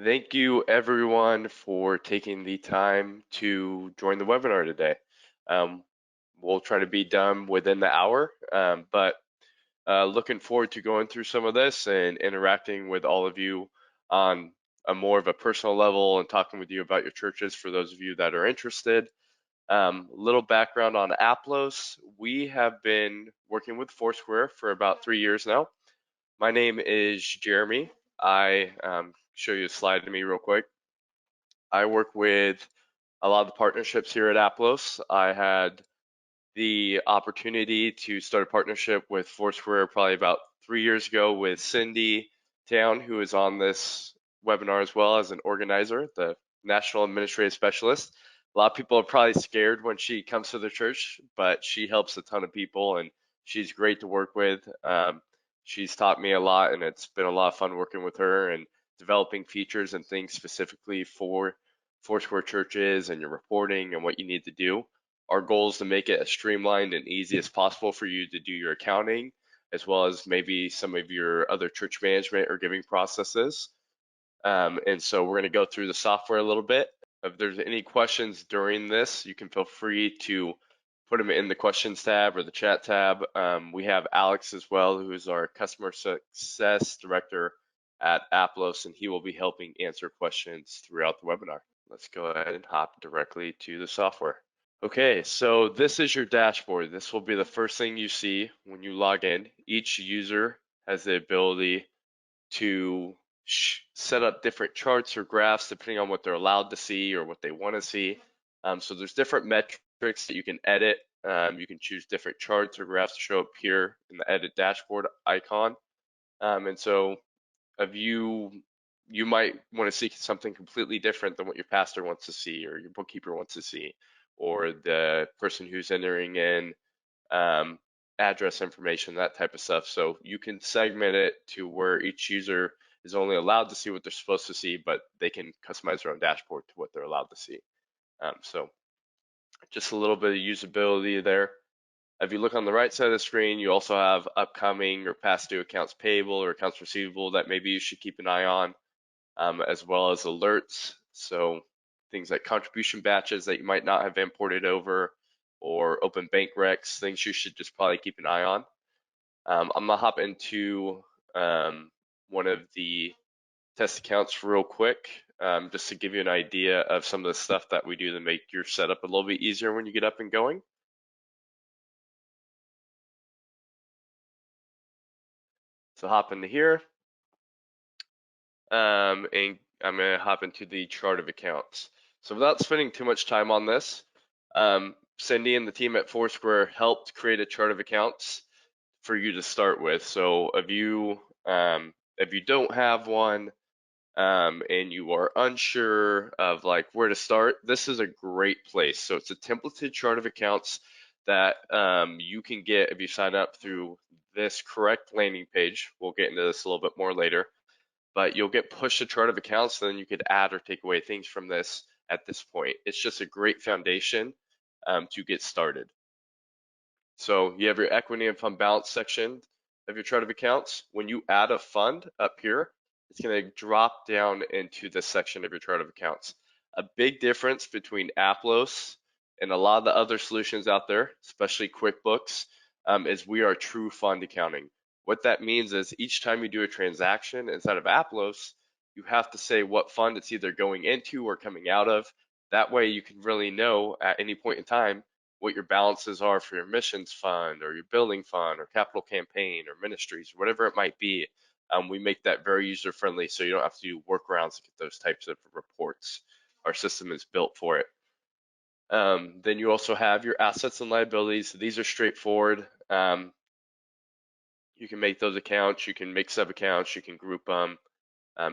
Thank you everyone for taking the time to join the webinar today. Um, we'll try to be done within the hour, but looking forward to going through some of this and interacting with all of you on a more of a personal level and talking with you about your churches for those of you that are interested. Little background on Aplos. We have been working with Foursquare for about 3 years now. My name is Jeremy. I show you a slide to me real quick. I work with a lot of the partnerships here at Aplos. I had the opportunity to start a partnership with Foursquare probably about 3 years ago with Cindy Town, who is on this webinar as well as an organizer, the National Administrative Specialist. A lot of people are probably scared when she comes to the church, but she helps a ton of people and she's great to work with. She's taught me a lot and it's been a lot of fun working with her and developing features and things specifically for Foursquare churches and your reporting and what you need to do. Our goal is to make it as streamlined and easy as possible for you to do your accounting, as well as maybe some of your other church management or giving processes. And so we're going to go through the software a little bit. If there's any questions during this, you can feel free to put them in the questions tab or the chat tab. We have Alex as well, who is our customer success director at Aplos, and he will be helping answer questions throughout the webinar. Let's go ahead and hop directly to the software. Okay, so this is your dashboard. This will be the first thing you see when you log in. Each user has the ability to set up different charts or graphs depending on what they're allowed to see or what they want to see. So there's different metrics that you can edit. You can choose different charts or graphs to show up here in the edit dashboard icon. And so of you might want to see something completely different than what your pastor wants to see or your bookkeeper wants to see or the person who's entering in address information, that type of stuff. So you can segment it to where each user is only allowed to see what they're supposed to see, but they can customize their own dashboard to what they're allowed to see. So just a little bit of usability there. If you look on the right side of the screen, you also have upcoming or past due accounts payable or accounts receivable that maybe you should keep an eye on, as well as alerts. So things like contribution batches that you might not have imported over or open bank recs, things you should just probably keep an eye on. I'm gonna hop into one of the test accounts real quick, just to give you an idea of some of the stuff that we do to make your setup a little bit easier when you get up and going. So hop into here, and I'm gonna hop into the chart of accounts. So without spending too much time on this, Cindy and the team at Foursquare helped create a chart of accounts for you to start with. So if you don't have one, and you are unsure of like where to start, this is a great place. So it's a templated chart of accounts that you can get if you sign up through this correct landing page. We'll get into this a little bit more later, but you'll get pushed a chart of accounts, and then you could add or take away things from this at this point. It's just a great foundation to get started. So you have your equity and fund balance section of your chart of accounts. When you add a fund up here, it's going to drop down into this section of your chart of accounts. A big difference between Aplos and a lot of the other solutions out there, especially QuickBooks, is we are true fund accounting. What that means is each time you do a transaction inside of Aplos, you have to say what fund it's either going into or coming out of. That way you can really know at any point in time what your balances are for your missions fund or your building fund or capital campaign or ministries, whatever it might be. We make that very user friendly so you don't have to do workarounds to get those types of reports. Our system is built for it. Then you also have your assets and liabilities. These are straightforward. You can make those accounts, you can make sub accounts, you can group them,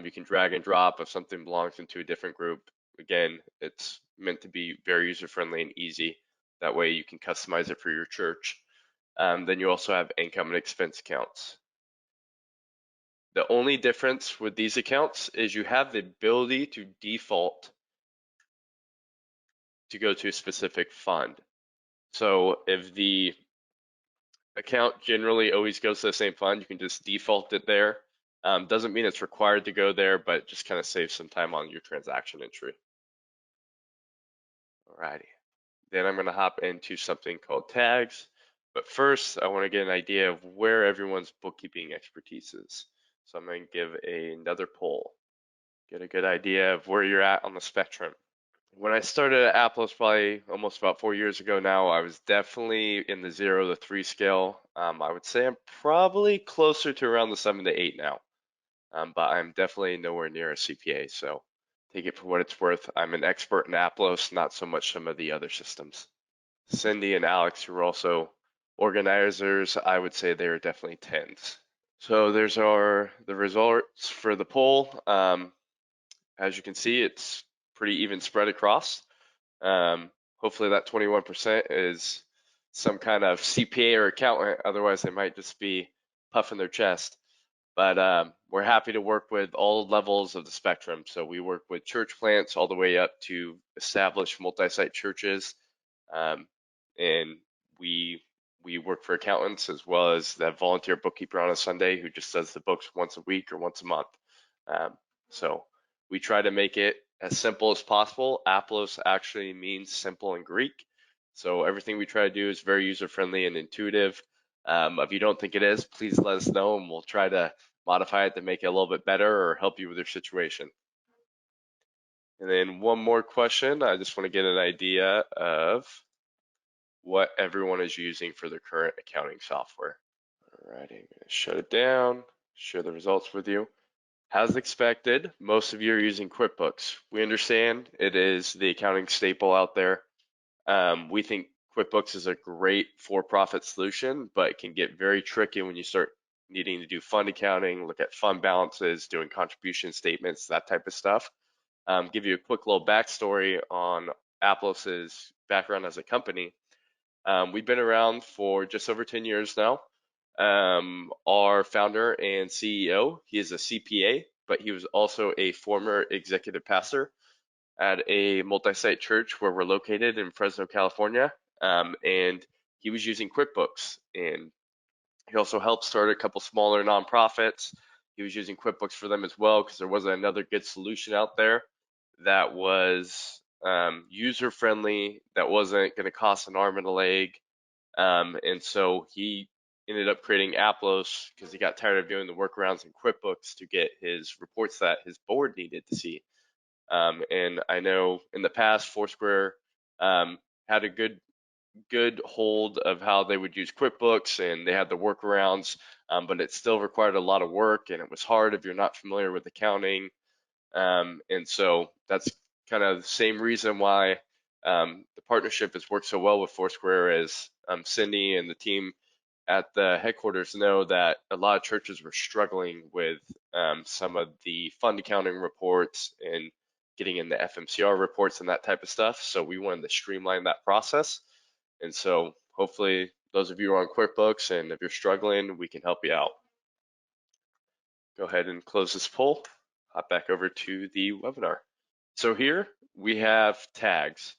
you can drag and drop if something belongs into a different group. Again, it's meant to be very user friendly and easy. That way you can customize it for your church. Then you also have income and expense accounts. The only difference with these accounts is you have the ability to default to go to a specific fund. So if the account generally always goes to the same fund, you can just default it there. Doesn't mean it's required to go there, but just kind of saves some time on your transaction entry. Alrighty. Then I'm going to hop into something called tags. But first, I want to get an idea of where everyone's bookkeeping expertise is. So I'm going to give another poll, get a good idea of where you're at on the spectrum. When I started at Apple's probably almost about 4 years ago now, I was definitely in the 0 to 3 scale. I would say I'm probably closer to around the 7 to 8 now, but I'm definitely nowhere near a CPA. So take it for what it's worth. I'm an expert in Applos, not so much some of the other systems. Cindy and Alex, who are also organizers, I would say they're definitely tens. So there's the results for the poll. As you can see, it's pretty even spread across. Hopefully that 21% is some kind of CPA or accountant. Otherwise, they might just be puffing their chest. But we're happy to work with all levels of the spectrum. So we work with church plants all the way up to established multi-site churches, and we work for accountants as well as that volunteer bookkeeper on a Sunday who just does the books once a week or once a month. So we try to make it as simple as possible. Aplos actually means simple in Greek. So everything we try to do is very user-friendly and intuitive. If you don't think it is, please let us know and we'll try to modify it to make it a little bit better or help you with your situation. And then one more question. I just want to get an idea of what everyone is using for their current accounting software. Alrighty, I'm going to shut it down, share the results with you. As expected, most of you are using QuickBooks. We understand it is the accounting staple out there. We think QuickBooks is a great for-profit solution, but it can get very tricky when you start needing to do fund accounting, look at fund balances, doing contribution statements, that type of stuff. Give you a quick little backstory on Aplos's background as a company. We've been around for just over 10 years now. Our founder and CEO, he is a CPA, but he was also a former executive pastor at a multi-site church where we're located in Fresno, California. And he was using QuickBooks, and he also helped start a couple smaller nonprofits. He was using QuickBooks for them as well because there wasn't another good solution out there that was user-friendly, that wasn't going to cost an arm and a leg. And so he ended up creating Aplos because he got tired of doing the workarounds in QuickBooks to get his reports that his board needed to see. And I know in the past, Foursquare had a good hold of how they would use QuickBooks and they had the workarounds, but it still required a lot of work and it was hard if you're not familiar with accounting. And so that's kind of the same reason why the partnership has worked so well with Foursquare. As Cindy and the team at the headquarters know that a lot of churches were struggling with some of the fund accounting reports and getting in the FMCR reports and that type of stuff. So we wanted to streamline that process. And so hopefully those of you who are on QuickBooks, and if you're struggling, we can help you out. Go ahead and close this poll. Hop back over to the webinar. So here we have tags.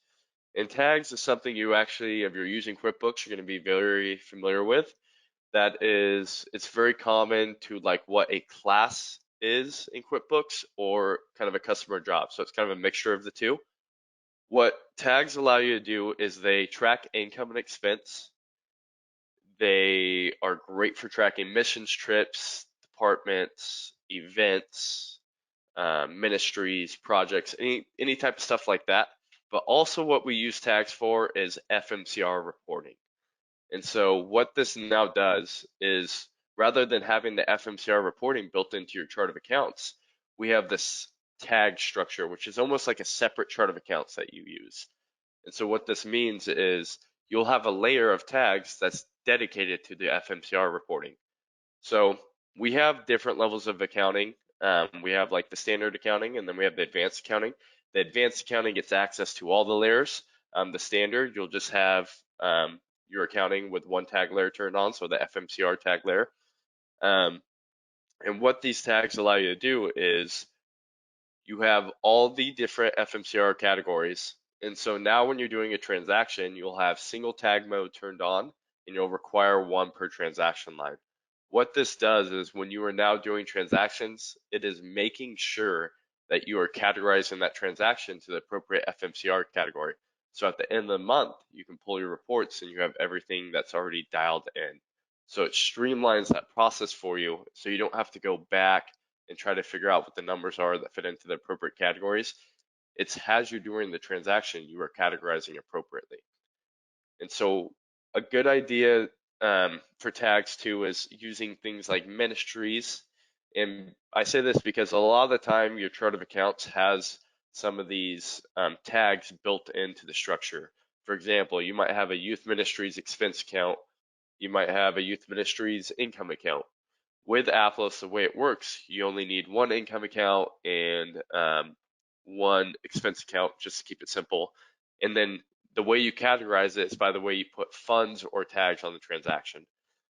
And tags is something you actually, if you're using QuickBooks, you're going to be very familiar with. That is, it's very common to like what a class is in QuickBooks or kind of a customer job. So it's kind of a mixture of the two. What tags allow you to do is they track income and expense. They are great for tracking missions trips, departments, events, ministries, projects, any type of stuff like that. But also what we use tags for is FMCR reporting. And so what this now does is rather than having the FMCR reporting built into your chart of accounts, we have this tag structure, which is almost like a separate chart of accounts that you use. And so what this means is you'll have a layer of tags that's dedicated to the FMCR reporting. So we have different levels of accounting. We have like the standard accounting, and then we have the advanced accounting. The advanced accounting gets access to all the layers. The standard, you'll just have your accounting with one tag layer turned on, so the FMCR tag layer. And what these tags allow you to do is you have all the different FMCR categories. And so now when you're doing a transaction, you'll have single tag mode turned on, and you'll require one per transaction line. What this does is when you are now doing transactions, it is making sure that you are categorizing that transaction to the appropriate FMCR category. So at the end of the month, you can pull your reports and you have everything that's already dialed in. So it streamlines that process for you so you don't have to go back and try to figure out what the numbers are that fit into the appropriate categories. It's as you're doing the transaction, you are categorizing appropriately. And so a good idea for tags too is using things like ministries. And I say this because a lot of the time your chart of accounts has some of these tags built into the structure. For example, you might have a youth ministries expense account. You might have a youth ministries income account. With Atlas, the way it works, you only need one income account and one expense account, just to keep it simple. And then the way you categorize it is by the way you put funds or tags on the transaction.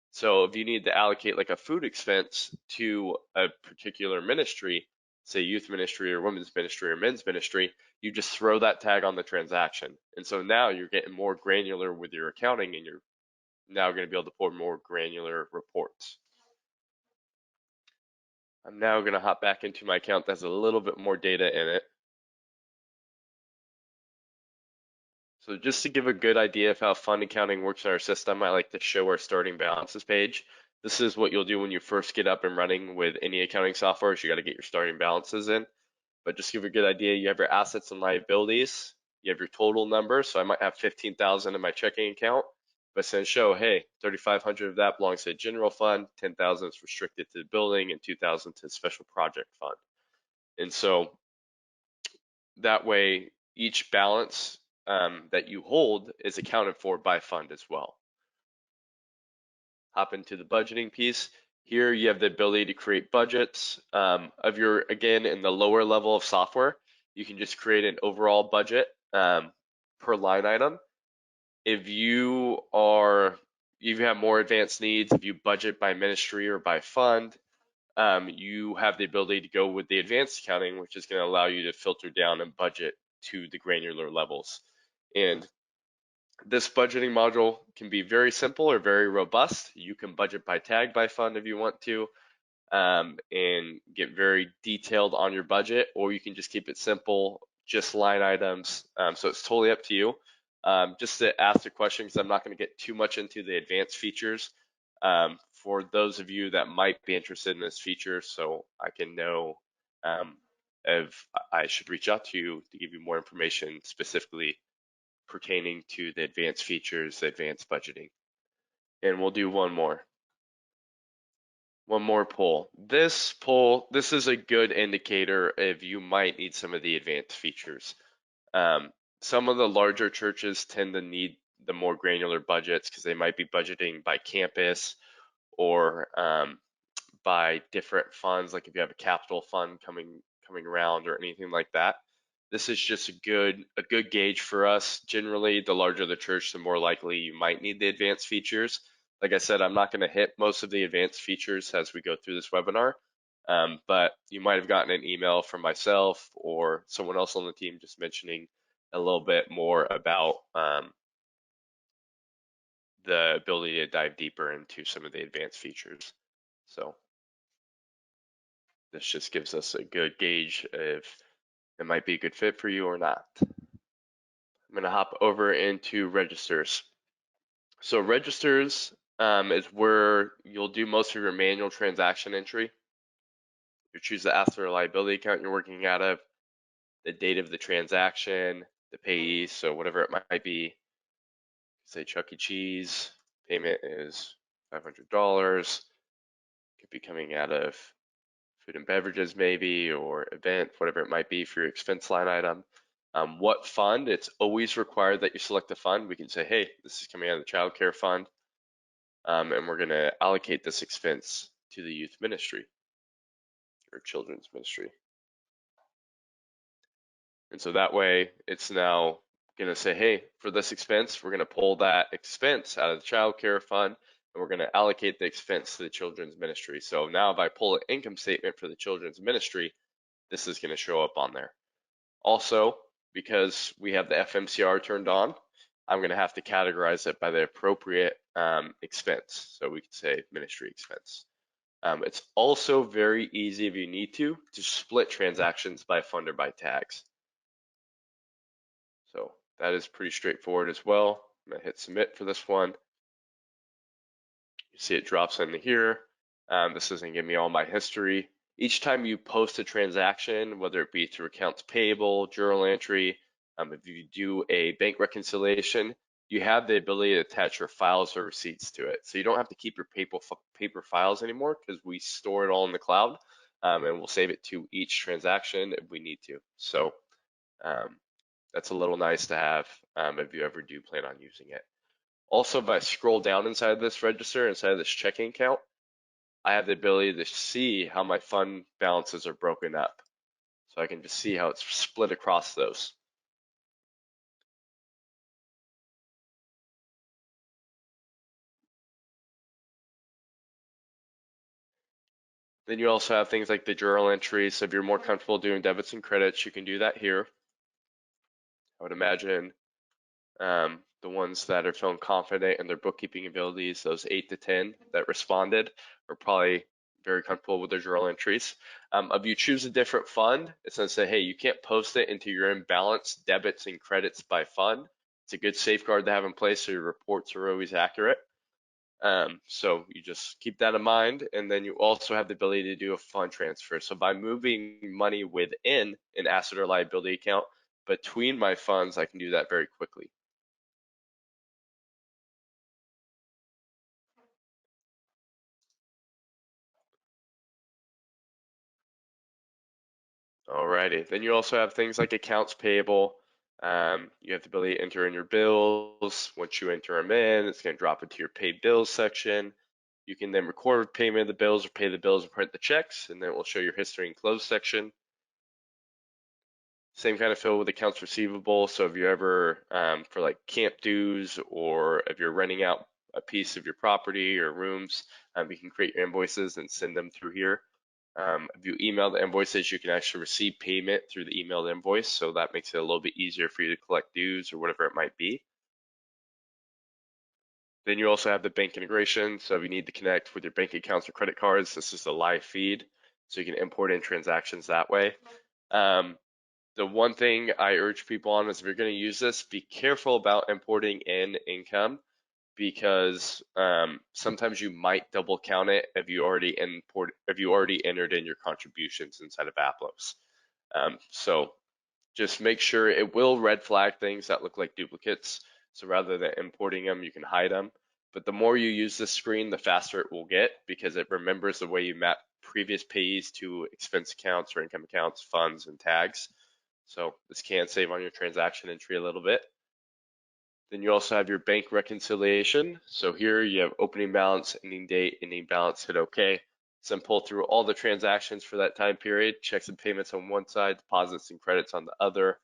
So if you need to allocate like a food expense to a particular ministry, say youth ministry or women's ministry or men's ministry, you just throw that tag on the transaction. And so now you're getting more granular with your accounting and you're now going to be able to pull more granular reports. I'm now going to hop back into my account that has a little bit more data in it. So just to give a good idea of how fund accounting works in our system, I like to show our starting balances page. This is what you'll do when you first get up and running with any accounting software, is you got to get your starting balances in. But just to give a good idea, you have your assets and liabilities, you have your total number. So I might have 15,000 in my checking account, but it's going to show, hey, 3,500 of that belongs to a general fund, 10,000 is restricted to the building, and 2,000 to the special project fund. And so that way, each balance that you hold is accounted for by fund as well. Hop into the budgeting piece. Here you have the ability to create budgets of your, again, in the lower level of software, you can just create an overall budget per line item. If you have more advanced needs, if you budget by ministry or by fund, you have the ability to go with the advanced accounting, which is going to allow you to filter down and budget to the granular levels. And this budgeting module can be very simple or very robust. You can budget by tag by fund if you want to, and get very detailed on your budget, or you can just keep it simple, just line items. So it's totally up to you. Just to ask the question, because I'm not going to get too much into the advanced features, for those of you that might be interested in this feature, so I can know if I should reach out to you to give you more information specifically pertaining to the advanced features, the advanced budgeting. And we'll do one more poll. This is a good indicator if you might need some of the advanced features. Some of the larger churches tend to need the more granular budgets because they might be budgeting by campus or by different funds, like if you have a capital fund coming around or anything like that. This is just a good gauge for us. Generally, the larger the church, the more likely you might need the advanced features. Like I said, I'm not going to hit most of the advanced features as we go through this webinar, but you might have gotten an email from myself or someone else on the team just mentioning a little bit more about the ability to dive deeper into some of the advanced features. So this just gives us a good gauge if it might be a good fit for you or not. I'm going to hop over into registers. So registers is where you'll do most of your manual transaction entry. You choose the asset or liability account you're working out of, the date of the transaction, the payee, so whatever it might be. Say Chuck E. Cheese, payment is $500. Could be coming out of food and beverages maybe, or event, whatever it might be for your expense line item. What fund? It's always required that you select a fund. We can say, hey, this is coming out of the child care fund, and we're going to allocate this expense to the youth ministry or children's ministry. And so that way, it's now going to say, hey, for this expense, we're going to pull that expense out of the child care fund, and we're going to allocate the expense to the children's ministry. So now if I pull an income statement for the children's ministry, this is going to show up on there. Also, because we have the FMCR turned on, I'm going to have to categorize it by the appropriate expense. So we could say ministry expense. It's also very easy if you need to split transactions by fund or by tags. So that is pretty straightforward as well. I'm gonna hit submit for this one. You see it drops into here. This is gonna give me all my history. Each time you post a transaction, whether it be through accounts payable, journal entry, if you do a bank reconciliation, you have the ability to attach your files or receipts to it. So you don't have to keep your paper files anymore because we store it all in the cloud, and we'll save it to each transaction if we need to. So um, that's a little nice to have if you ever do plan on using it. Also, if I scroll down inside this register, inside this checking account, I have the ability to see how my fund balances are broken up. So I can just see how it's split across those. Then you also have things like the journal entries. So if you're more comfortable doing debits and credits, you can do that here. I would imagine the ones that are feeling confident in their bookkeeping abilities, those 8 to 10 that responded, are probably very comfortable with their journal entries. If you choose a different fund, it's going to say, hey, you can't post it into your imbalance debits and credits by fund. It's a good safeguard to have in place so your reports are always accurate. So you just keep that in mind, and then you also have the ability to do a fund transfer. So by moving money within an asset or liability account between my funds, I can do that very quickly. Alrighty. Then you also have things like accounts payable. You have the ability to enter in your bills. Once you enter them in, it's going to drop into your paid bills section. You can then record payment of the bills or pay the bills and print the checks, and then it will show your history and close section. Same kind of feel with accounts receivable. So if you ever, for like camp dues, or if you're renting out a piece of your property or rooms, you can create your invoices and send them through here. If you email the invoices, you can actually receive payment through the emailed invoice. So that makes it a little bit easier for you to collect dues or whatever it might be. Then you also have the bank integration. So if you need to connect with your bank accounts or credit cards, this is a live feed. So you can import in transactions that way. The one thing I urge people on is if you're going to use this, be careful about importing in income, because sometimes you might double count it if you already entered in your contributions inside of Aplos. So just make sure it will red flag things that look like duplicates. So rather than importing them, you can hide them. But the more you use this screen, the faster it will get, because it remembers the way you map previous payees to expense accounts or income accounts, funds, and tags. So this can save on your transaction entry a little bit. Then you also have your bank reconciliation. So here you have opening balance, ending date, ending balance, hit OK. So then pull through all the transactions for that time period, checks and payments on one side, deposits and credits on the other.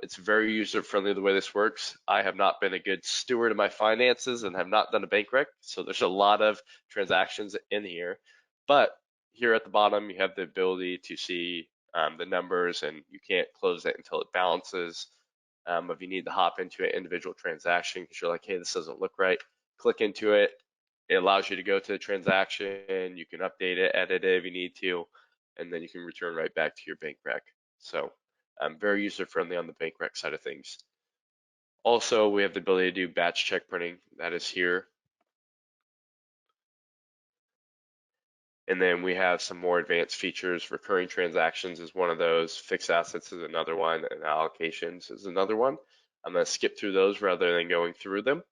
It's very user friendly the way this works. I have not been a good steward of my finances and have not done a bank rec, so there's a lot of transactions in here. But here at the bottom, you have the ability to see the numbers, and you can't close it until it balances. If you need to hop into an individual transaction because you're like, hey, this doesn't look right, click into it. It allows you to go to the transaction. You can update it, edit it if you need to, and then you can return right back to your bank rec. So very user friendly on the bank rec side of things. Also, we have the ability to do batch check printing. That is here. And then we have some more advanced features. Recurring transactions is one of those. Fixed assets is another one. And allocations is another one. I'm going to skip through those rather than going through them.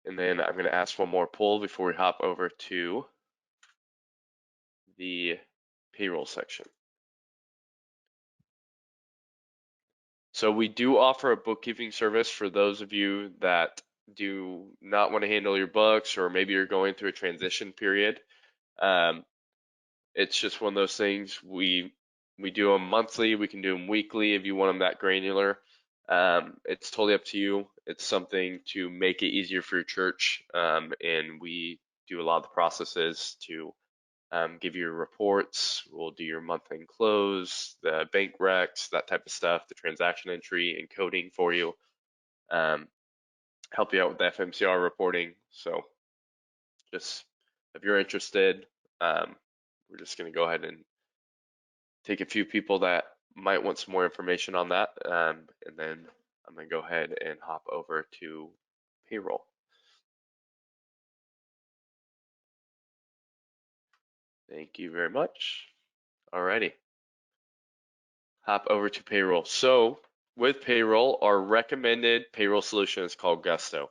And then I'm going to ask one more poll before we hop over to the payroll section. So we do offer a bookkeeping service for those of you that do not want to handle your books, or maybe you're going through a transition period. It's just one of those things. We do them monthly. We can do them weekly if you want them that granular. It's totally up to you. It's something to make it easier for your church, and we do a lot of the processes to give you your reports. We'll do your month end close, the bank recs, that type of stuff, the transaction entry and coding for you. Help you out with the FMCR reporting. So just If you're interested, we're just going to go ahead and take a few people that might want some more information on that, and then I'm going to go ahead and hop over to payroll. Thank you very much. Alrighty, hop over to payroll. So with payroll, our recommended payroll solution is called Gusto.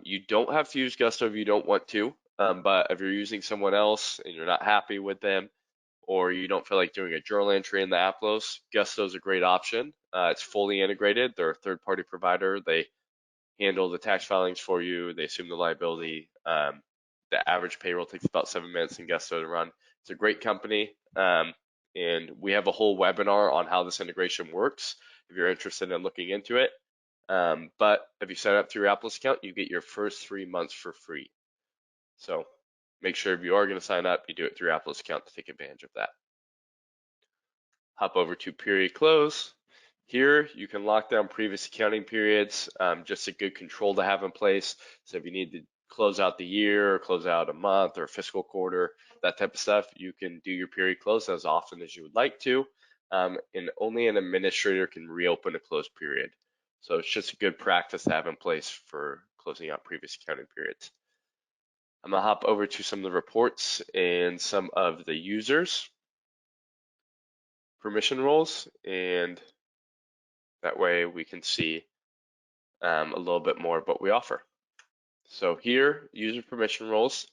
You don't have to use Gusto if you don't want to, but if you're using someone else and you're not happy with them, or you don't feel like doing a journal entry in the Applos, Gusto is a great option. It's fully integrated. They're a third-party provider. They handle the tax filings for you. They assume the liability. The average payroll takes about 7 minutes in Gusto to run. It's a great company, and we have a whole webinar on how this integration works if you're interested in looking into it. But if you sign up through your Applos account, you get your first 3 months for free. So make sure if you are going to sign up, you do it through your Applos account to take advantage of that. Hop over to period close. Here you can lock down previous accounting periods, just a good control to have in place. So if you need to close out the year or close out a month or a fiscal quarter, that type of stuff, you can do your period close as often as you would like to. And only an administrator can reopen a closed period. So it's just a good practice to have in place for closing out previous accounting periods. I'm gonna hop over to some of the reports and some of the users permission roles, and that way we can see a little bit more of what we offer. So here, user permission roles.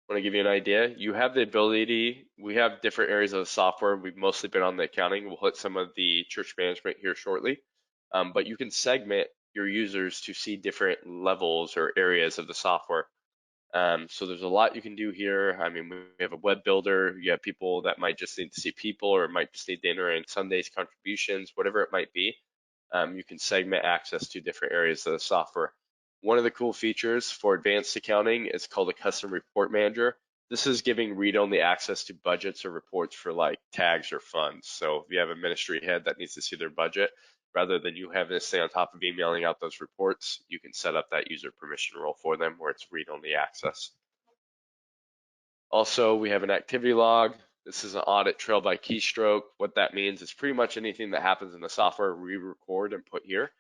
I want to give you an idea. You have the ability, we have different areas of the software. We've mostly been on the accounting. We'll hit some of the church management here shortly. But you can segment your users to see different levels or areas of the software. So there's a lot you can do here. I mean, we have a web builder. You have people that might just need to see people or might just need to enter in Sunday's contributions, whatever it might be. You can segment access to different areas of the software. One of the cool features for advanced accounting is called a custom report manager. This is giving read-only access to budgets or reports for like tags or funds. So if you have a ministry head that needs to see their budget, rather than you having to stay on top of emailing out those reports, you can set up that user permission role for them where it's read-only access. Also, we have an activity log. This is an audit trail by keystroke. What that means is pretty much anything that happens in the software we record and put here.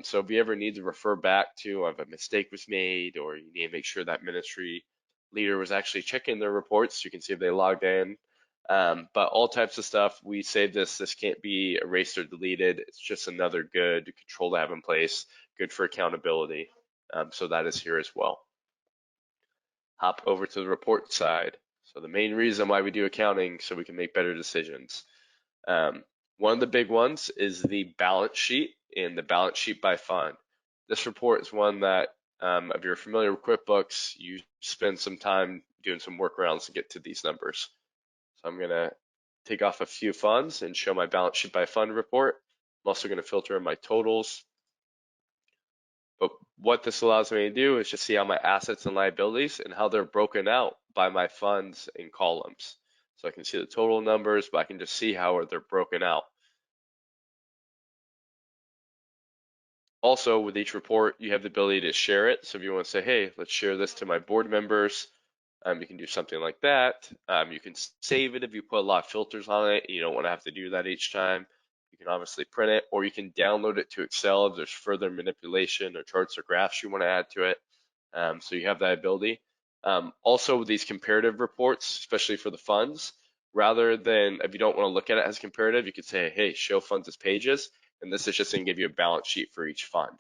So if you ever need to refer back to if a mistake was made or you need to make sure that ministry leader was actually checking their reports, you can see if they logged in. But all types of stuff, we save this. This can't be erased or deleted. It's just another good control to have in place, good for accountability. So that is here as well. Hop over to the report side. So the main reason why we do accounting, so we can make better decisions. One of the big ones is the balance sheet and the balance sheet by fund. This report is one that, if you're familiar with QuickBooks, you spend some time doing some workarounds to get to these numbers. So I'm gonna take off a few funds and show my balance sheet by fund report. I'm also gonna filter in my totals. But what this allows me to do is just see how my assets and liabilities and how they're broken out by my funds in columns. So I can see the total numbers, but I can just see how they're broken out. Also, with each report, you have the ability to share it. So if you want to say, hey, let's share this to my board members, you can do something like that. You can save it if you put a lot of filters on it. You don't want to have to do that each time. You can obviously print it, or you can download it to Excel if there's further manipulation or charts or graphs you want to add to it. So you have that ability. Also, with these comparative reports, especially for the funds, rather than if you don't want to look at it as comparative, you could say, hey, show funds as pages, and this is just going to give you a balance sheet for each fund.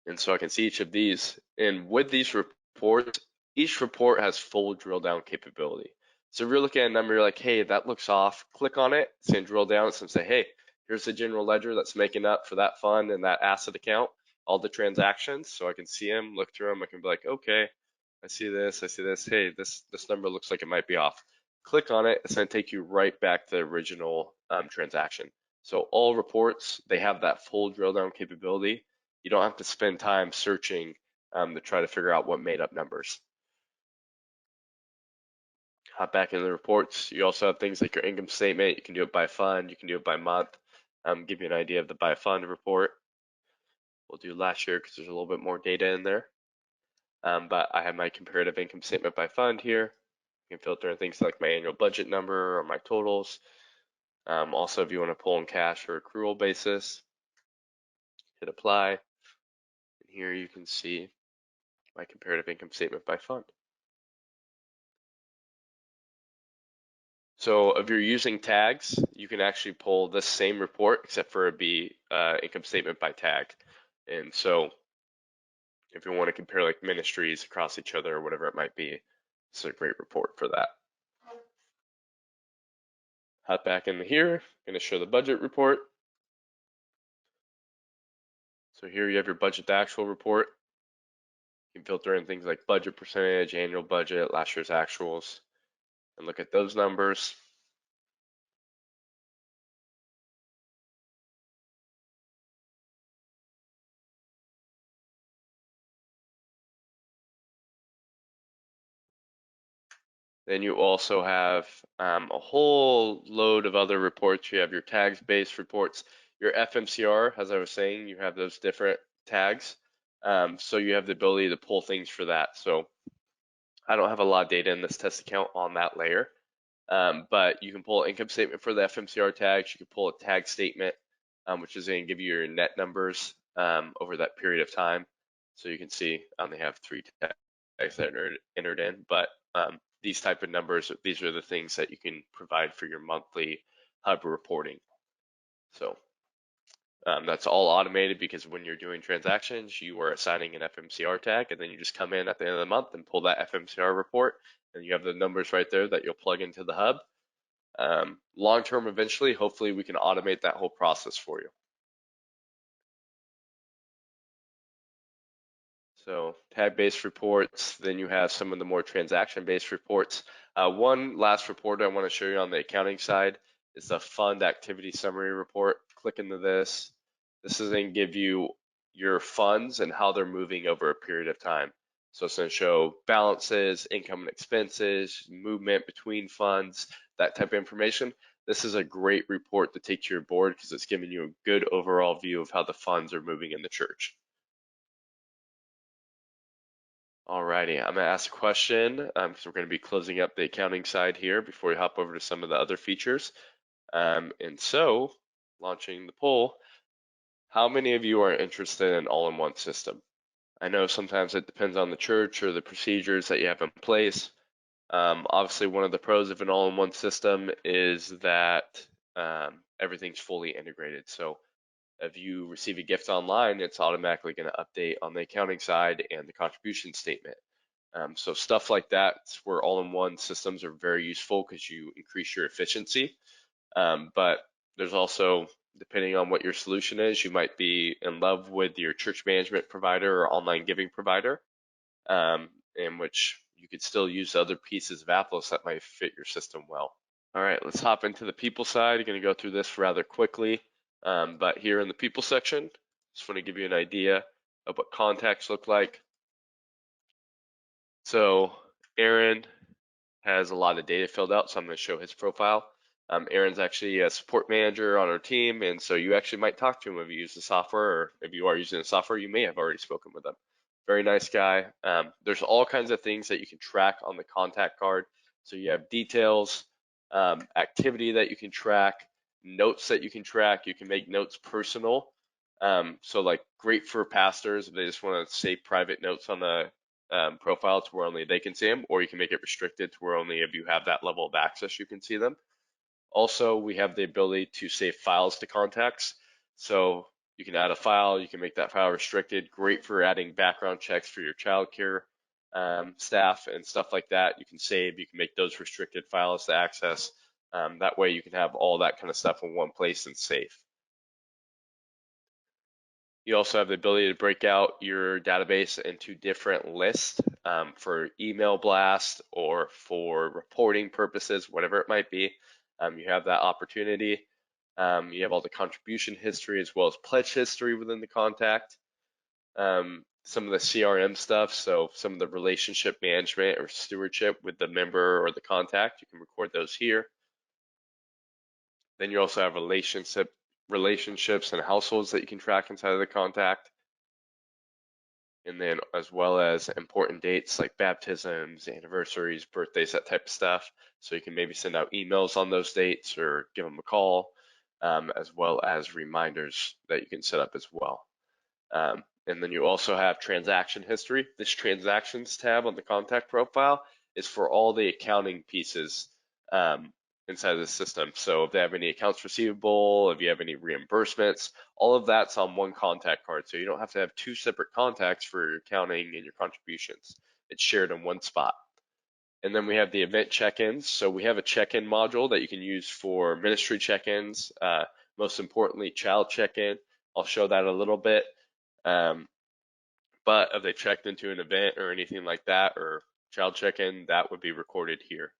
And so I can see each of these. And with these reports, each report has full drill down capability. So if you're looking at a number, you're like, hey, that looks off, click on it, it's gonna drill down and say, hey, here's the general ledger that's making up for that fund and that asset account, all the transactions. So I can see them, look through them, I can be like, okay, I see this, hey, this number looks like it might be off. Click on it, it's gonna take you right back to the original transaction. So all reports, they have that full drill down capability. You don't have to spend time searching to try to figure out what made up numbers. Hop back into the reports. You also have things like your income statement. You can do it by fund. You can do it by month. Give you an idea of the by fund report. We'll do last year because there's a little bit more data in there. but I have my comparative income statement by fund here. You can filter in things like my annual budget number or my totals. Also, if you want to pull in cash or accrual basis, hit apply. And here you can see my comparative income statement by fund. So if you're using tags, you can actually pull the same report except for it be income statement by tag. And so if you want to compare like ministries across each other or whatever it might be, it's a great report for that. Hop back into here, going to show the budget report. So here you have your budget to actual report. You can filter in things like budget percentage, annual budget, last year's actuals, and look at those numbers. Then you also have a whole load of other reports. You have your tags-based reports, your FMCR, as I was saying, you have those different tags. So you have the ability to pull things for that. So I don't have a lot of data in this test account on that layer, but you can pull an income statement for the FMCR tags. You can pull a tag statement, which is going to give you your net numbers over that period of time. So you can see I only have 3 tags that are entered in, but these type of numbers, these are the things that you can provide for your monthly hub reporting. So that's all automated because when you're doing transactions, you are assigning an FMCR tag, and then you just come in at the end of the month and pull that FMCR report, and you have the numbers right there that you'll plug into the hub. Long term, eventually, hopefully we can automate that whole process for you. So tag-based reports, then you have some of the more transaction-based reports. One last report I want to show you on the accounting side is the fund activity summary report. Click into this. This is going to give you your funds and how they're moving over a period of time. So it's going to show balances, income and expenses, movement between funds, that type of information. This is a great report to take to your board because it's giving you a good overall view of how the funds are moving in the church. Alrighty, I'm gonna ask a question because we're gonna be closing up the accounting side here before we hop over to some of the other features. And so, launching the poll, how many of you are interested in an all-in-one system? I know sometimes it depends on the church or the procedures that you have in place. Obviously, one of the pros of an all-in-one system is that everything's fully integrated. So if you receive a gift online, it's automatically going to update on the accounting side and the contribution statement. So stuff like that, where all-in-one systems are very useful because you increase your efficiency. But there's also, depending on what your solution is, you might be in love with your church management provider or online giving provider, in which you could still use other pieces of Atlas that might fit your system well. All right, let's hop into the people side. I'm going to go through this rather quickly, but here in the people section, just want to give you an idea of what contacts look like. So Aaron has a lot of data filled out, so I'm going to show his profile. Aaron's actually a support manager on our team, and so you actually might talk to him if you use the software, or if you are using the software, you may have already spoken with him. Very nice guy. There's all kinds of things that you can track on the contact card. So you have details, activity that you can track, notes that you can track. You can make notes personal. So like great for pastors if they just want to save private notes on the profile to where only they can see them, or you can make it restricted to where only if you have that level of access you can see them. Also, we have the ability to save files to contacts. So you can add a file, you can make that file restricted. Great for adding background checks for your childcare staff and stuff like that. You can save, you can make those restricted files to access. That way you can have all that kind of stuff in one place and safe. You also have the ability to break out your database into different lists for email blast or for reporting purposes, whatever it might be. You have that opportunity. You have all the contribution history as well as pledge history within the contact. Some of the CRM stuff, so some of the relationship management or stewardship with the member or the contact, you can record those here. Then you also have relationships and households that you can track inside of the contact. and then as well as important dates like baptisms, anniversaries, birthdays, that type of stuff. So you can maybe send out emails on those dates or give them a call, as well as reminders that you can set up as well. And then you also have transaction history. This transactions tab on the contact profile is for all the accounting pieces inside of the system. So if they have any accounts receivable, if you have any reimbursements, all of that's on one contact card. So you don't have to have two separate contacts for your accounting and your contributions. It's shared in one spot. And then we have the event check-ins. So we have a check-in module that you can use for ministry check-ins. Most importantly, child check-in. I'll show that a little bit. But if they checked into an event or anything like that, or child check-in, that would be recorded here.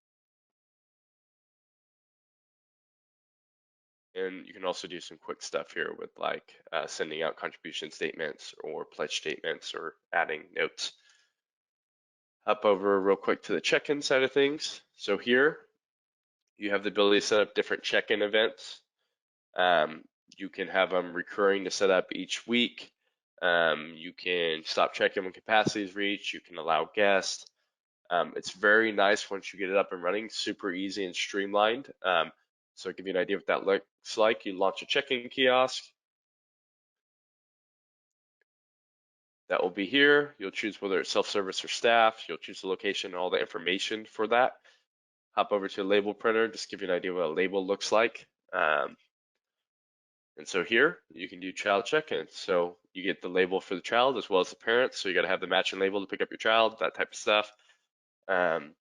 And you can also do some quick stuff here with like sending out contribution statements or pledge statements or adding notes. Hop over real quick to the check-in side of things. So here you have the ability to set up different check-in events. You can have them recurring to set up each week. You can stop checking when capacity is reached. You can allow guests. It's very nice once you get it up and running, super easy and streamlined. So to give you an idea of what that looks like, you launch a check-in kiosk. That will be here. You'll choose whether it's self-service or staff. You'll choose the location and all the information for that. Hop over to a label printer, just give you an idea what a label looks like. And so here you can do child check-in. So you get the label for the child as well as the parents. So you got to have the matching label to pick up your child, that type of stuff. And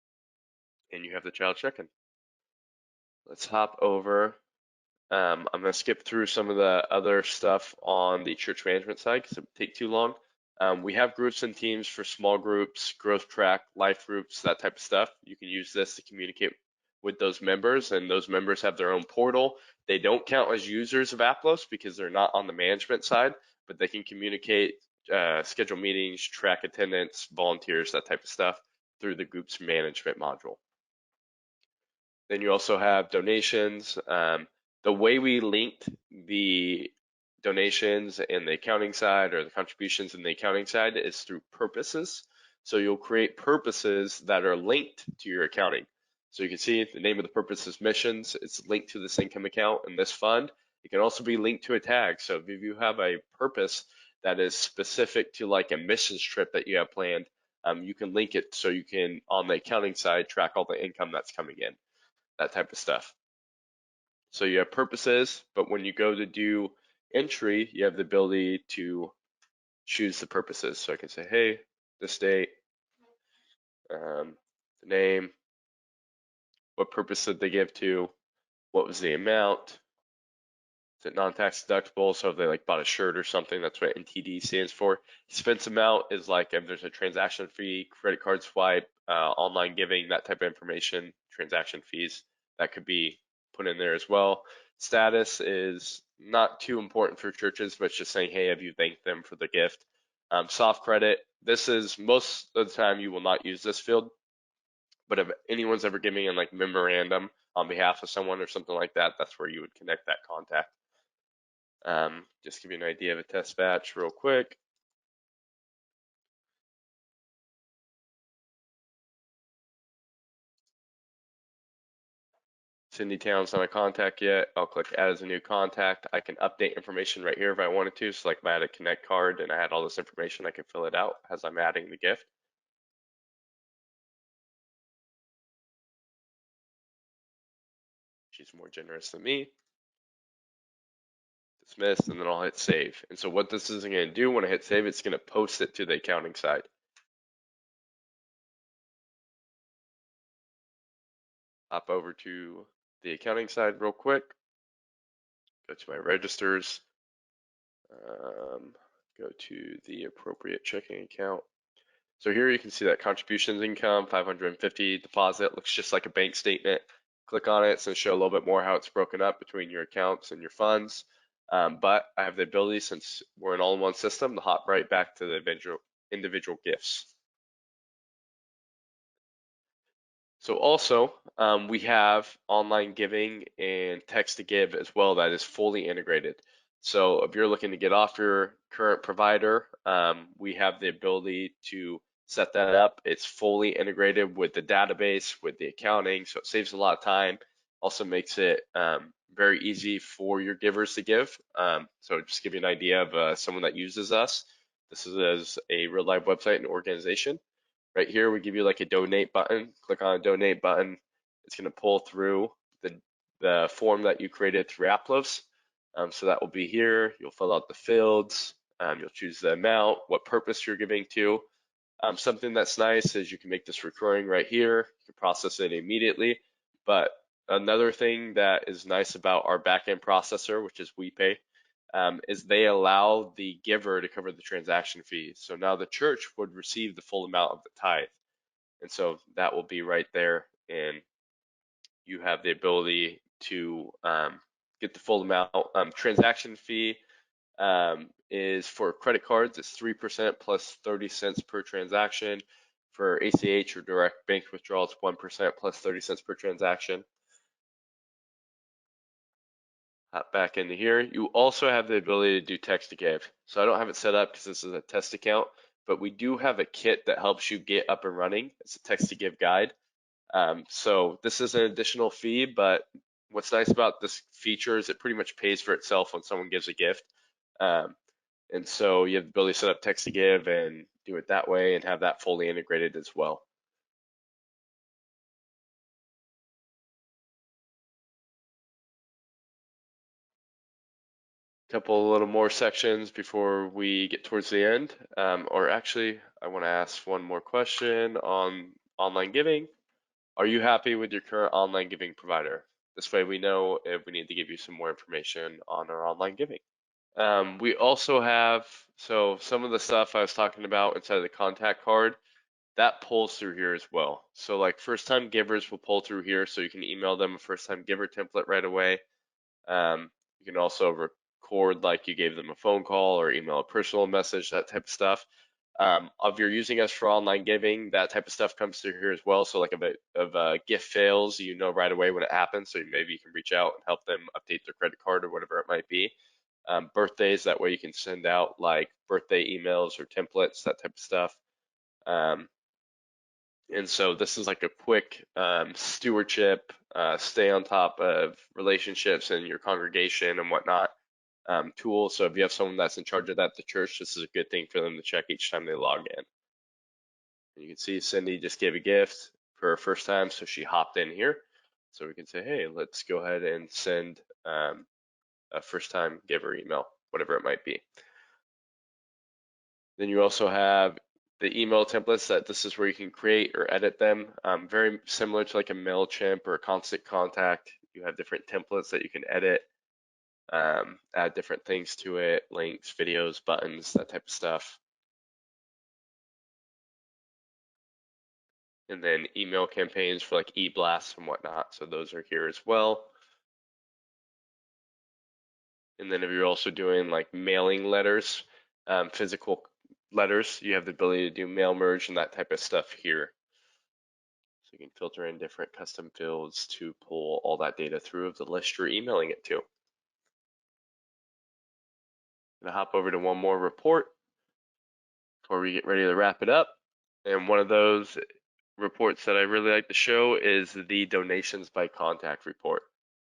you have the child check-in. Let's hop over. I'm going to skip through some of the other stuff on the church management side because it would take too long. We have groups and teams for small groups, growth track, life groups, that type of stuff. You can use this to communicate with those members, and those members have their own portal. They don't count as users of Aplos because they're not on the management side, but they can communicate, schedule meetings, track attendance, volunteers, that type of stuff through the groups management module. Then you also have donations. The way we linked the donations in the accounting side or the contributions in the accounting side is through purposes. So you'll create purposes that are linked to your accounting. So you can see the name of the purpose is missions. It's linked to this income account and this fund. It can also be linked to a tag. So if you have a purpose that is specific to like a missions trip that you have planned, you can link it so you can, on the accounting side, track all the income that's coming in, that type of stuff. So you have purposes, but when you go to do entry, you have the ability to choose the purposes. So I can say, hey, this date, the name, what purpose did they give to, what was the amount, is it non-tax deductible? So if they like bought a shirt or something, that's what NTD stands for. Expense amount is like if there's a transaction fee, credit card swipe, online giving, that type of information, transaction fees, that could be put in there as well. Status is not too important for churches, but it's just saying, hey, have you thanked them for the gift? Soft credit, this is most of the time you will not use this field, but if anyone's ever giving in like memorandum on behalf of someone or something like that, that's where you would connect that contact. Just give you an idea of a test batch real quick. Cindy Town's not a contact yet. I'll click add as a new contact. I can update information right here if I wanted to. So like if I had a connect card and I had all this information, I can fill it out as I'm adding the gift. She's more generous than me. Dismiss, and then I'll hit save. And so what this is going to do when I hit save, it's going to post it to the accounting side. Hop over to the accounting side real quick. Go to my registers. Go to the appropriate checking account. So here you can see that contributions income, 550 deposit, looks just like a bank statement. Click on it, it's going to show a little bit more how it's broken up between your accounts and your funds. But I have the ability, since we're an all-in-one system, to hop right back to the individual gifts. So also, we have online giving and text to give as well that is fully integrated. So if you're looking to get off your current provider, we have the ability to set that up. It's fully integrated with the database, with the accounting, so it saves a lot of time. Also makes it very easy for your givers to give. So just to give you an idea of someone that uses us, this is as a real life website and organization. Right here, we give you like a donate button. Click on a donate button. It's going to pull through the form that you created through Applos. So that will be here. You'll fill out the fields. You'll choose the amount, what purpose you're giving to. Something that's nice is you can make this recurring right here. You can process it immediately. But another thing that is nice about our backend processor, which is WePay, is they allow the giver to cover the transaction fee. So now the church would receive the full amount of the tithe. And so that will be right there. And you have the ability to get the full amount. Transaction fee is for credit cards, it's 3% plus 30 cents per transaction. For ACH or direct bank withdrawal, it's 1% plus 30 cents per transaction. Hop back into here. You also have the ability to do text to give. So I don't have it set up because this is a test account, but we do have a kit that helps you get up and running. It's a text to give guide. So this is an additional fee, but what's nice about this feature is it pretty much pays for itself when someone gives a gift. And so you have the ability to set up text to give and do it that way and have that fully integrated as well. Couple little more sections before we get towards the end. Or actually, I want to ask one more question on online giving. Are you happy with your current online giving provider? This way we know if we need to give you some more information on our online giving. We also have, so some of the stuff I was talking about inside of the contact card, that pulls through here as well. So like first time givers will pull through here, so you can email them a first time giver template right away. You can also record like you gave them a phone call or email a personal message, that type of stuff. If you're using us for online giving, that type of stuff comes through here as well. So like if a gift fails, you know right away when it happens. So maybe you can reach out and help them update their credit card or whatever it might be. Birthdays, that way you can send out like birthday emails or templates, that type of stuff. And so this is like a quick stewardship, stay on top of relationships in your congregation and whatnot tool. So if you have someone that's in charge of that at the church, this is a good thing for them to check each time they log in. And you can see Cindy just gave a gift for her first time, so she hopped in here. So we can say, hey, let's go ahead and send a first time giver email, whatever it might be. Then you also have the email templates that this is where you can create or edit them. Very similar to like a MailChimp or a Constant Contact. You have different templates that you can edit, add different things to it, links, videos, buttons, that type of stuff. And then email campaigns for like e-blasts and whatnot. So those are here as well. And then if you're also doing like mailing letters, physical letters, you have the ability to do mail merge and that type of stuff here. So you can filter in different custom fields to pull all that data through of the list you're emailing it to. I'm gonna hop over to one more report before we get ready to wrap it up. And one of those reports that I really like to show is the donations by contact report.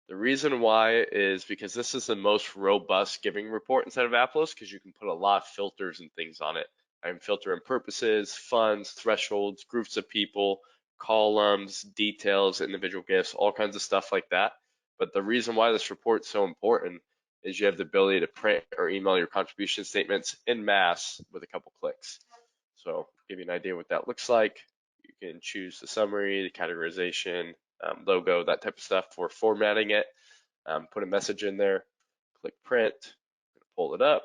The reason why is because this is the most robust giving report inside of Applos because you can put a lot of filters and things on it. I can filter in purposes, funds, thresholds, groups of people, columns, details, individual gifts, all kinds of stuff like that. But the reason why this report is so important is you have the ability to print or email your contribution statements en masse with a couple clicks. So give you an idea what that looks like. You can choose the summary, the categorization, logo, that type of stuff for formatting it. Put a message in there, click print, pull it up,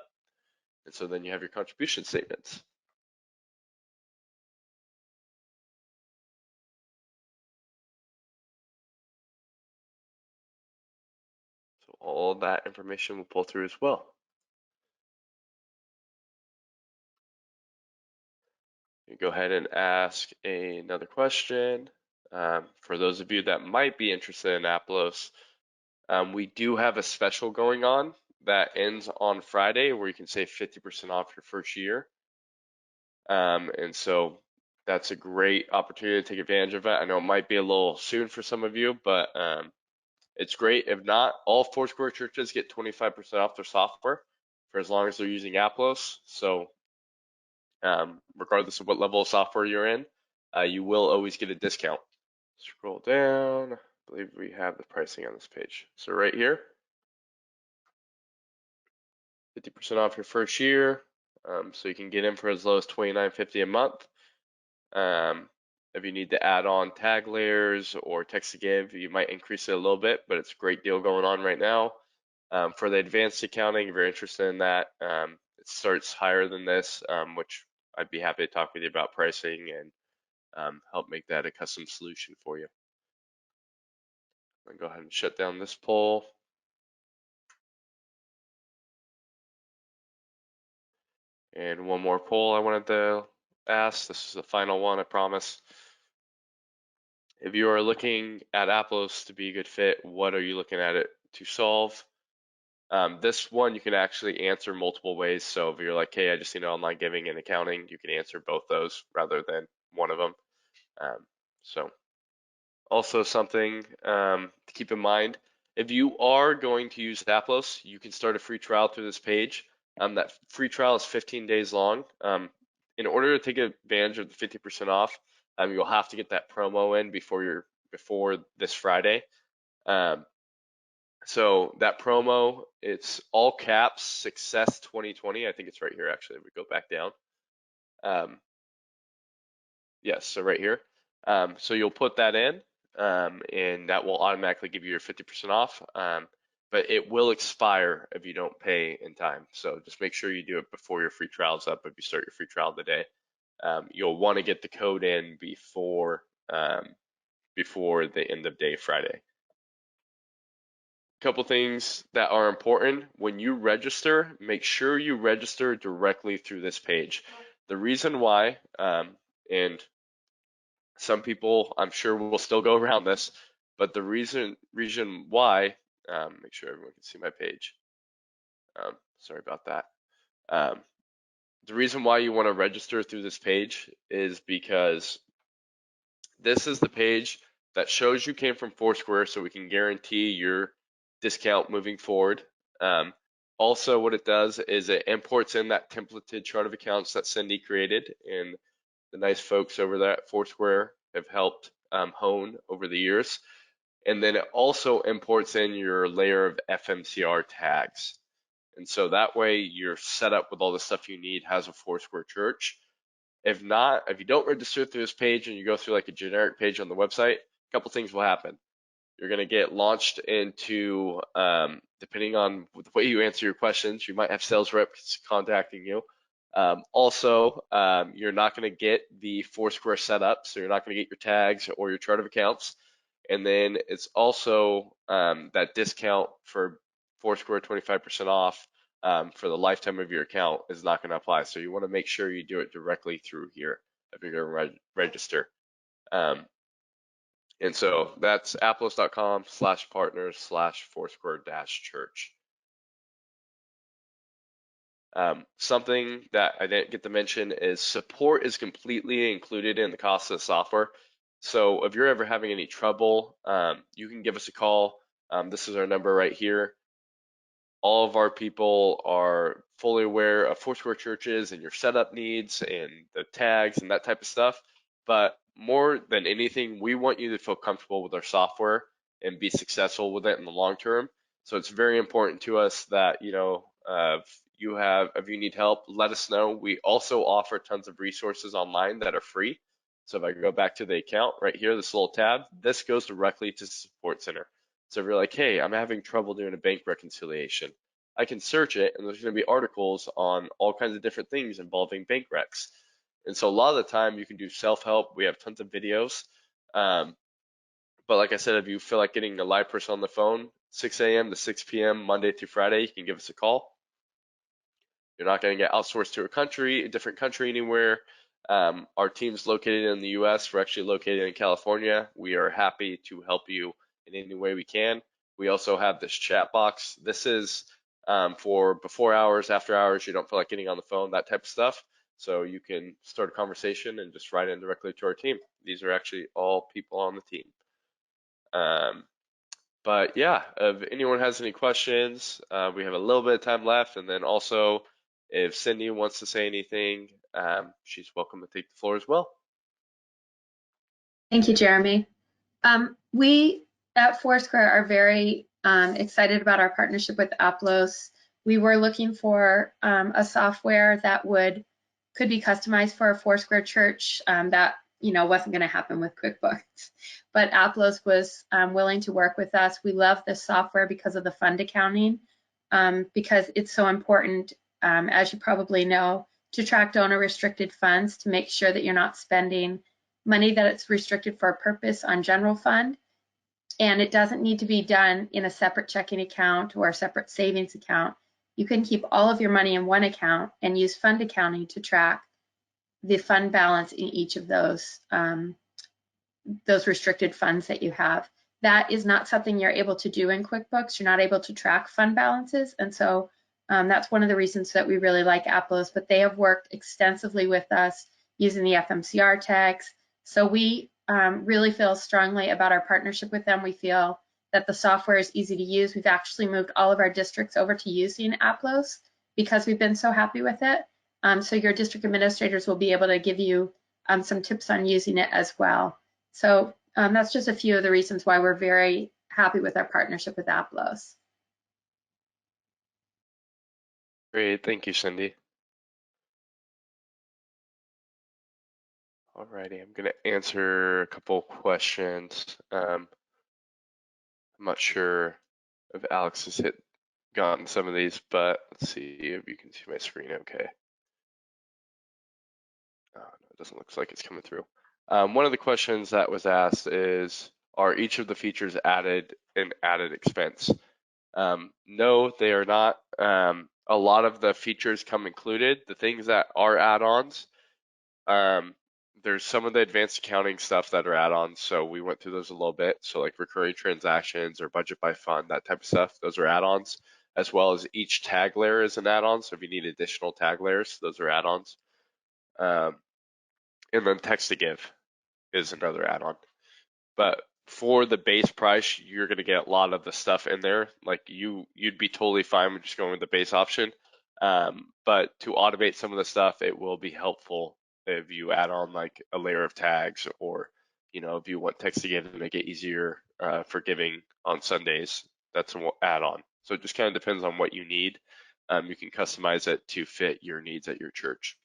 and so then you have your contribution statements. So all that information will pull through as well. You go ahead and ask another question. For those of you that might be interested in Applos, we do have a special going on that ends on Friday where you can save 50% off your first year. And so that's a great opportunity to take advantage of it. I know it might be a little soon for some of you, but it's great. If not, all Foursquare churches get 25% off their software for as long as they're using Aplos. So regardless of what level of software you're in, you will always get a discount. Scroll down. I believe we have the pricing on this page. So right here, 50% off your first year. So you can get in for as low as $29.50 a month. If you need to add on tag layers or text to give, you might increase it a little bit, but it's a great deal going on right now. For the advanced accounting, if you're interested in that, it starts higher than this, which I'd be happy to talk with you about pricing and help make that a custom solution for you. I'm gonna go ahead and shut down this poll. And one more poll I wanted to ask. This is the final one, I promise. If you are looking at Aplos to be a good fit, what are you looking at it to solve? This one you can actually answer multiple ways. So if you're like, hey, I just need online giving and accounting, you can answer both those rather than one of them. So also something to keep in mind, if you are going to use Aplos, you can start a free trial through this page. That free trial is 15 days long. In order to take advantage of the 50% off, you'll have to get that promo in before this Friday. So that promo, it's all caps, Success 2020. I think it's right here actually. If we go back down. Yes, so right here. So you'll put that in, and that will automatically give you your 50% off. But it will expire if you don't pay in time. So just make sure you do it before your free trial is up. If you start your free trial today, you'll want to get the code in before the end of day Friday. Couple things that are important when you register, make sure you register directly through this page. The reason why, and some people I'm sure will still go around this, but the reason why, make sure everyone can see my page. Sorry about that. The reason why you want to register through this page is because this is the page that shows you came from Foursquare, so we can guarantee your discount moving forward. Also, what it does is it imports in that templated chart of accounts that Cindy created, and the nice folks over there at Foursquare have helped hone over the years. And then it also imports in your layer of FMCR tags. And so that way you're set up with all the stuff you need as a Foursquare church. If not, if you don't register through this page and you go through like a generic page on the website, a couple things will happen. You're going to get launched into, depending on the way you answer your questions, you might have sales reps contacting you. Also, you're not going to get the Foursquare setup, so you're not going to get your tags or your chart of accounts. And then it's also that discount for Foursquare 25% off for the lifetime of your account is not going to apply. So you want to make sure you do it directly through here if you're going to register. And so that's aplos.com/partners/Foursquare-church. Something that I didn't get to mention is support is completely included in the cost of the software. So if you're ever having any trouble, you can give us a call. This is our number right here. All of our people are fully aware of Foursquare churches and your setup needs and the tags and that type of stuff. But more than anything, we want you to feel comfortable with our software and be successful with it in the long term. So it's very important to us that, if you need help, let us know. We also offer tons of resources online that are free. So if I go back to the account right here, this little tab, this goes directly to the support center. So if you're like, hey, I'm having trouble doing a bank reconciliation, I can search it and there's going to be articles on all kinds of different things involving bank recs. And so a lot of the time you can do self-help. We have tons of videos. But like I said, if you feel like getting a live person on the phone, 6 a.m. to 6 p.m. Monday through Friday, you can give us a call. You're not going to get outsourced to a different country anywhere. Our team's located in the U.S. We're actually located in California. We are happy to help you in any way we can. We also have this chat box. This is for before hours, after hours, you don't feel like getting on the phone, that type of stuff. So you can start a conversation and just write in directly to our team. These are actually all people on the team. Um, but yeah, if anyone has any questions, we have a little bit of time left. And then also, if Cindy wants to say anything, she's welcome to take the floor as well. Thank you, Jeremy. We at Foursquare are very excited about our partnership with Aplos. We were looking for a software that could be customized for a Foursquare church. That wasn't going to happen with QuickBooks, but Aplos was willing to work with us. We love this software because of the fund accounting, because it's so important, as you probably know, to track donor restricted funds to make sure that you're not spending money that it's restricted for a purpose on general fund. And it doesn't need to be done in a separate checking account or a separate savings account. You can keep all of your money in one account and use fund accounting to track the fund balance in each of those restricted funds that you have. That is not something you're able to do in QuickBooks. You're not able to track fund balances. And so that's one of the reasons that we really like Aplos, but they have worked extensively with us using the FMCR tags. So we really feel strongly about our partnership with them. We feel that the software is easy to use. We've actually moved all of our districts over to using Aplos because we've been so happy with it. So your district administrators will be able to give you some tips on using it as well. So that's just a few of the reasons why we're very happy with our partnership with Aplos. Great, thank you, Cindy. Alrighty, I'm gonna answer a couple questions. I'm not sure if Alex has gotten some of these, but let's see if you can see my screen okay. No, it doesn't look like it's coming through. One of the questions that was asked is, are each of the features added an added expense? No, they are not. A lot of the features come included. The things that are add-ons, there's some of the advanced accounting stuff that are add-ons, so we went through those a little bit. So like recurring transactions or budget by fund, that type of stuff, those are add-ons, as well as each tag layer is an add-on. So if you need additional tag layers, those are add-ons. And then text to give is another add-on. But for the base price, you're going to get a lot of the stuff in there. Like you'd be totally fine with just going with the base option. But to automate some of the stuff, it will be helpful if you add on like a layer of tags, or if you want text to give to make it easier for giving on Sundays, that's an add-on. So it just kind of depends on what you need. You can customize it to fit your needs at your church.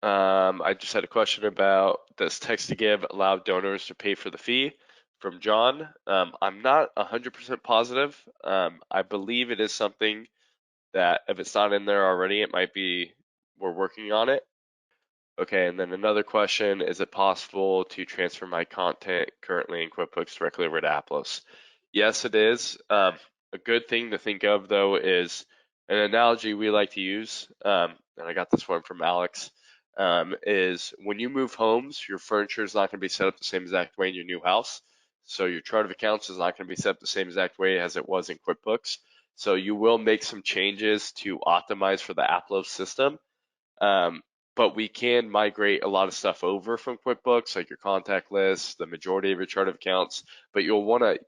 I just had a question about, does text to give allow donors to pay for the fee, from John. I'm not 100% positive. I believe it is something that if it's not in there already, it might be, we're working on it. Okay, and then another question, is it possible to transfer my content currently in QuickBooks directly over to Aplos? Yes, it is. A good thing to think of though is an analogy we like to use, and I got this one from Alex, is when you move homes, your furniture is not going to be set up the same exact way in your new house. So your chart of accounts is not going to be set up the same exact way as it was in QuickBooks. So you will make some changes to optimize for the Aplos system. But we can migrate a lot of stuff over from QuickBooks, like your contact list, the majority of your chart of accounts. But you'll want to,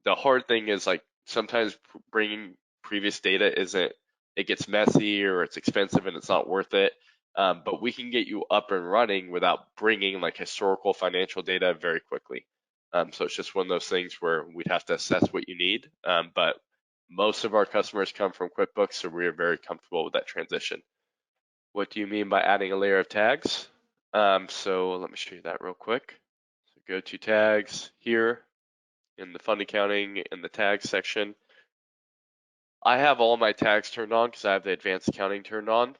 the hard thing is like sometimes bringing previous data it gets messy or it's expensive and it's not worth it. But we can get you up and running without bringing like historical financial data very quickly. So it's just one of those things where we'd have to assess what you need. But most of our customers come from QuickBooks, so we are very comfortable with that transition. What do you mean by adding a layer of tags? So let me show you that real quick. So go to tags here in the fund accounting in the tags section. I have all my tags turned on because I have the advanced accounting turned on,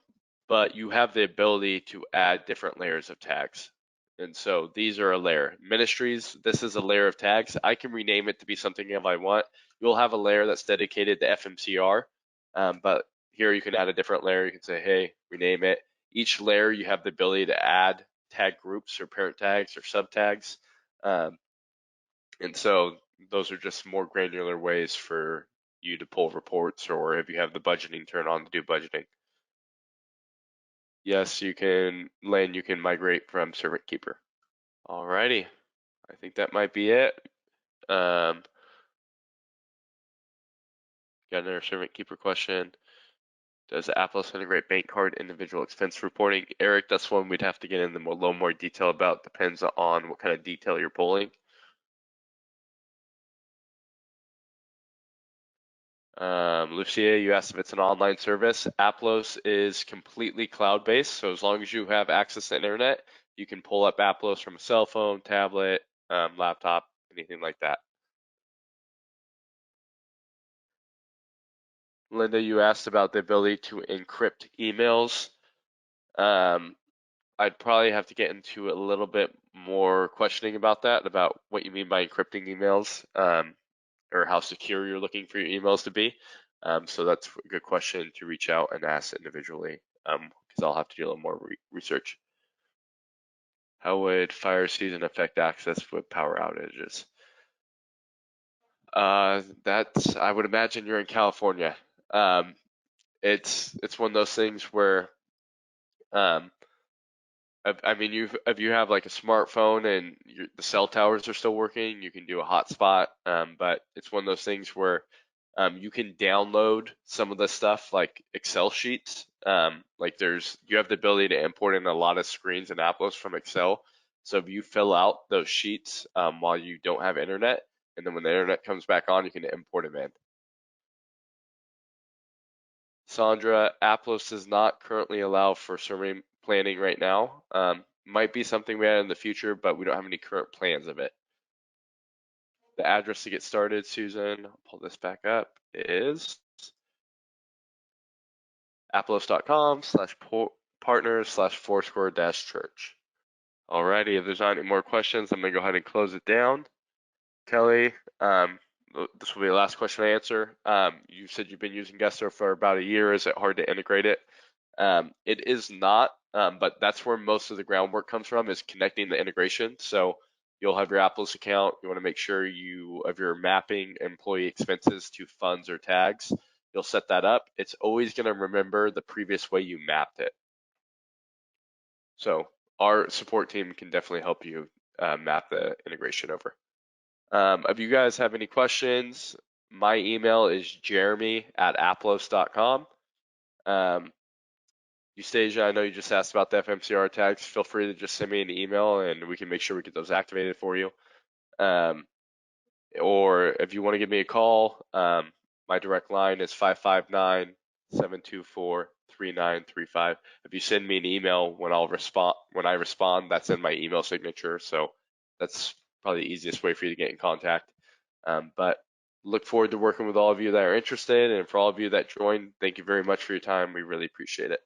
but you have the ability to add different layers of tags. And so these are a layer. Ministries, this is a layer of tags. I can rename it to be something if I want. You'll have a layer that's dedicated to FMCR, but here you can add a different layer. You can say, hey, rename it. Each layer you have the ability to add tag groups or parent tags or sub tags. And so those are just more granular ways for you to pull reports, or if you have the budgeting turned on to do budgeting. Yes, you can, Lynn, you can migrate from Servant Keeper. Alrighty, I think that might be it. Got another Servant Keeper question. Does Apple integrate bank card individual expense reporting? Eric, that's one we'd have to get into a little more detail about. Depends on what kind of detail you're pulling. Lucia, you asked if it's an online service. Applos is completely cloud-based, so as long as you have access to internet, you can pull up Applos from a cell phone, tablet, laptop, anything like that. Linda, you asked about the ability to encrypt emails. I'd probably have to get into a little bit more questioning about that, about what you mean by encrypting emails, or how secure you're looking for your emails to be. So that's a good question to reach out and ask individually, because I'll have to do a little more research. How would fire season affect access with power outages? That's, I would imagine you're in California. It's one of those things where, um, I mean, if you have like a smartphone and the cell towers are still working, you can do a hotspot. But it's one of those things where you can download some of the stuff like Excel sheets. Like you have the ability to import in a lot of screens and apples from Excel. So if you fill out those sheets while you don't have internet, and then when the internet comes back on, you can import them in. Sandra, Applos does not currently allow for survey planning right now. Might be something we add in the future, but we don't have any current plans of it. The address to get started, Susan, I'll pull this back up, is applos.com/partners/Foursquare-church. Alrighty, if there's not any more questions, I'm gonna go ahead and close it down. Kelly, this will be the last question I answer. You said you've been using Gusto for about a year. Is it hard to integrate it? It is not, but that's where most of the groundwork comes from, is connecting the integration. So you'll have your Apple's account. You want to make sure if you're mapping employee expenses to funds or tags, you'll set that up. It's always going to remember the previous way you mapped it. So our support team can definitely help you map the integration over. If you guys have any questions, my email is jeremy@applos.com. Eustasia, I know you just asked about the FMCR tags. Feel free to just send me an email and we can make sure we get those activated for you. Or if you want to give me a call, my direct line is 559-724-3935. If you send me an email when I respond, that's in my email signature. So that's probably the easiest way for you to get in contact. But look forward to working with all of you that are interested, and for all of you that joined, thank you very much for your time. We really appreciate it.